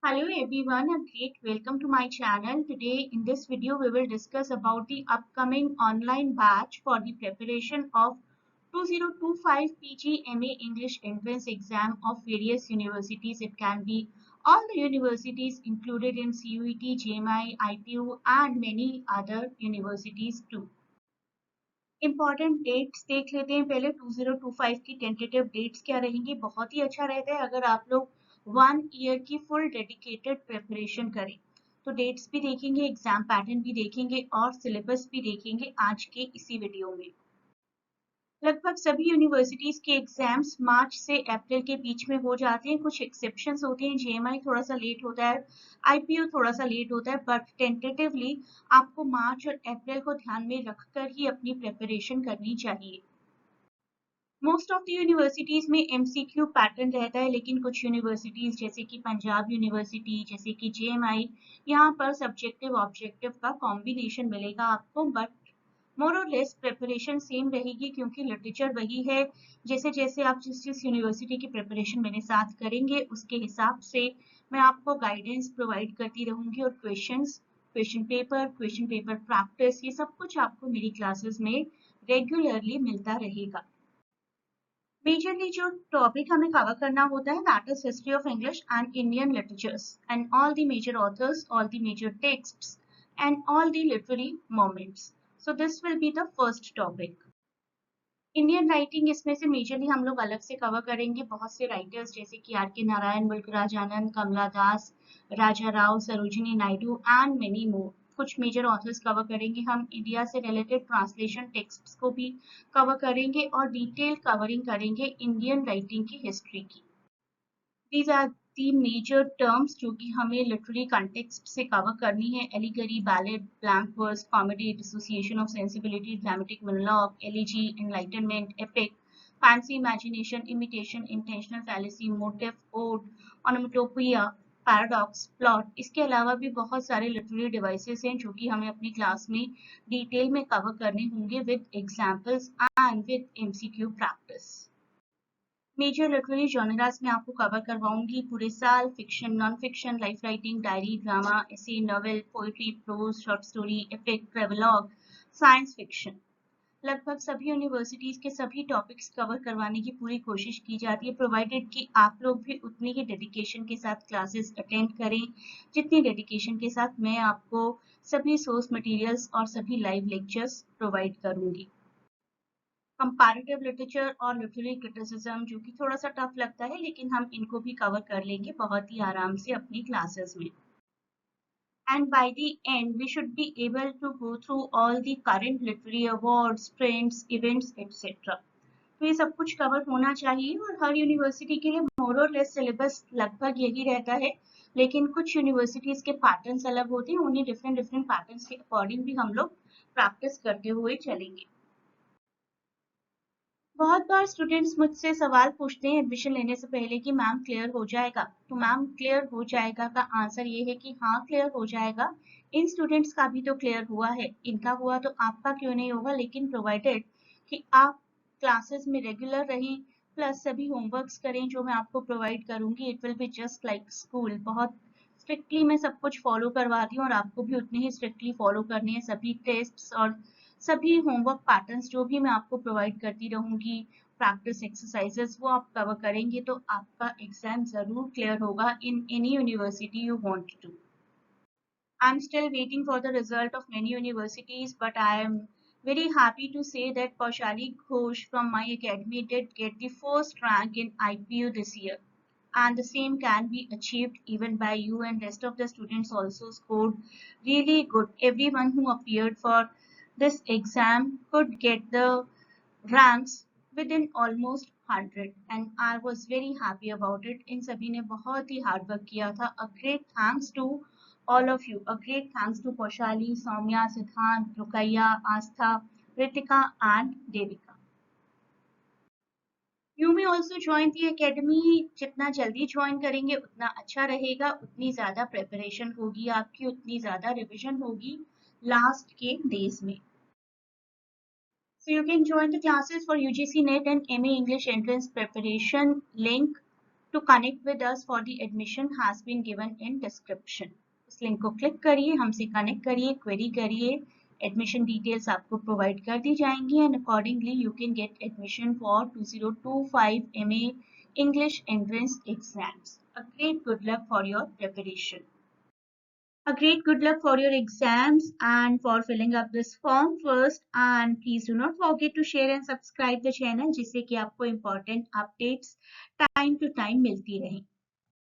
Hello everyone, a great welcome to my channel. Today in this video we will discuss about the upcoming online batch for the preparation of 2025 PG MA English entrance exam of various universities. It can be all the universities included in CUET, JMI, IPU and many other universities too. Important dates देख लेते हैं पहले 2025 की tentative dates क्या रहेंगी। बहुत ही अच्छा रहता है अगर आप लोग 1 ईयर की फुल डेडिकेटेड प्रिपरेशन करें। तो डेट्स भी देखेंगे, एग्जाम पैटर्न भी देखेंगे और सिलेबस भी देखेंगे आज के इसी वीडियो में। लगभग सभी यूनिवर्सिटीज के एग्जाम्स मार्च से अप्रैल के बीच में हो जाते हैं। कुछ एक्सेप्शंस होते हैं, जेएमआई थोड़ा सा लेट होता है, आईपीयू थोड़ा सा लेट होता है, बट टेंटेटिवली आपको मार्च और अप्रैल को ध्यान में रखकर ही अपनी प्रिपरेशन करनी चाहिए। मोस्ट ऑफ द यूनिवर्सिटीज में एमसीक्यू पैटर्न रहता है, लेकिन कुछ यूनिवर्सिटीज जैसे कि पंजाब यूनिवर्सिटी, जैसे कि जेएमआई, यहाँ पर सब्जेक्टिव ऑब्जेक्टिव का कॉम्बिनेशन मिलेगा आपको, बट मोर और लेस प्रिपरेशन सेम रहेगी क्योंकि लिटरेचर वही है। जैसे जैसे आप जिस जिस यूनिवर्सिटी की प्रिपरेशन मेरे साथ करेंगे उसके हिसाब से मैं आपको गाइडेंस प्रोवाइड करती रहूंगी और क्वेश्चन पेपर प्रैक्टिस, ये सब कुछ आपको मेरी क्लासेस में रेगुलरली मिलता रहेगा। मेजरली जो टॉपिक हमें कवर करना होता है that is history of English and Indian literatures and all the major authors, all the major texts and all the literary moments. So this will be the first topic. Indian writing इसमें से majorly हम लोग अलग से cover करेंगे। बहुत से writers जैसे कि R K Narayan, Mulk Raj Anand, Kamala Das, Raja Rao, Sarojini Naidu and many more, कुछ मेजर ऑथर्स कवर करेंगे। हम इंडिया से रिलेटेड ट्रांसलेशन टेक्स्ट्स को भी कवर करेंगे और डिटेल कवरिंग करेंगे इंडियन राइटिंग की हिस्ट्री की। These are the major terms जो कि हमें लिटरेरी कंटेक्स्ट से कवर करनी है। Allegory, ballad, blank verse, comedy, dissociation of sensibility, dramatic monologue, elegy, enlightenment, epic, fancy imagination, imitation, intentional fallacy, motive, ode, onomatopoeia, paradox, plot. इसके अलावा भी बहुत सारे लिटरेरी डिवाइसेस हैं जो कि हमें अपनी क्लास में डिटेल में कवर करने होंगे with examples and with MCQ practice. Major literary genres में आपको कवर करवाऊंगी पूरे साल। Fiction, non fiction, life writing, diary, drama, essay, novel, poetry, prose, short story, epic, travelogue, science fiction. लगभग सभी यूनिवर्सिटीज के सभी टॉपिक्स कवर करवाने की पूरी कोशिश की जाती है, प्रोवाइडेड कि आप लोग भी उतनी ही डेडिकेशन के साथ क्लासेस अटेंड करें जितनी डेडिकेशन के साथ मैं आपको सभी सोर्स मटेरियल्स और सभी लाइव लेक्चर्स प्रोवाइड करूंगी। कंपैरेटिव लिटरेचर और लिटरेरी क्रिटिसिज्म जो कि थोड़ा सा टफ लगता है, लेकिन हम इनको भी कवर कर लेंगे बहुत ही आराम से अपनी क्लासेस में। And by the end, we should be able to go through all the current literary awards, trends, events, etc. तो ये सब कुछ कवर होना चाहिए और हर यूनिवर्सिटी के लिए मोर और लेस सिलेबस लगभग यही रहता है, लेकिन कुछ यूनिवर्सिटीज के पैटर्न्स अलग होते हैं। उन्हें डिफरेंट डिफरेंट पैटर्न्स के अकॉर्डिंग भी हम लोग प्रैक्टिस करते हुए चलेंगे। बहुत बार स्टूडेंट्स मुझसे सवाल पूछते हैं एडमिशन लेने से पहले कि मैम क्लियर हो जाएगा। तो मैम क्लियर हो जाएगा का आंसर ये है कि हाँ क्लियर हो जाएगा। इन स्टूडेंट्स का भी तो क्लियर हुआ है, इनका हुआ तो आपका क्यों नहीं होगा, लेकिन प्रोवाइडेड कि आप क्लासेस में रेगुलर रहें प्लस सभी होमवर्क्स करें जो मैं आपको प्रोवाइड करूंगी। It will be just like school. बहुत स्ट्रिक्टली मैं सब कुछ फॉलो करवाती हूँ और आपको भी उतने ही स्ट्रिक्टली फॉलो करने हैं। सभी टेस्ट्स और सभी होमवर्क पैटर्न्स जो भी मैं आपको प्रोवाइड करती रहूंगी, प्रैक्टिस एक्सरसाइजेस, वो आप कवर करेंगे तो आपका एग्जाम जरूर क्लियर होगा in any university you want to. I'm still waiting for the result of many universities, but I am very happy to say that Paushali Ghosh from my academy did get the first rank in IPU this year. And the same can be achieved even by you, and rest of the students also scored really good. Everyone who appeared for this exam could get the ranks within almost 100 and I was very happy about it. इन सभी ने बहुत ही hard work किया था। A great thanks to all of you. A great thanks to Paushali, Soumya, Siddhant, Rukaiya, Astha, Ritika and Devika. You may also join the academy. जितना जल्दी join करेंगे उतना अच्छा रहेगा, उतनी ज़्यादा प्रिपरेशन होगी आपकी, उतनी ज़्यादा रिविजन होगी लास्ट के डेज में। So you can join the classes for UGC NET and MA English entrance preparation. Link to connect with us for the admission has been given in description. उस link को click करिए, हमसे connect करिए, query करिए, admission details आपको provide कर दी जाएंगी and accordingly you can get admission for 2025 MA English entrance exams. A great good luck for your preparation. A great good luck for your exams and for filling up this form first, and please do not forget to share and subscribe the channel जिससे कि आपको important updates time to time मिलती रहें.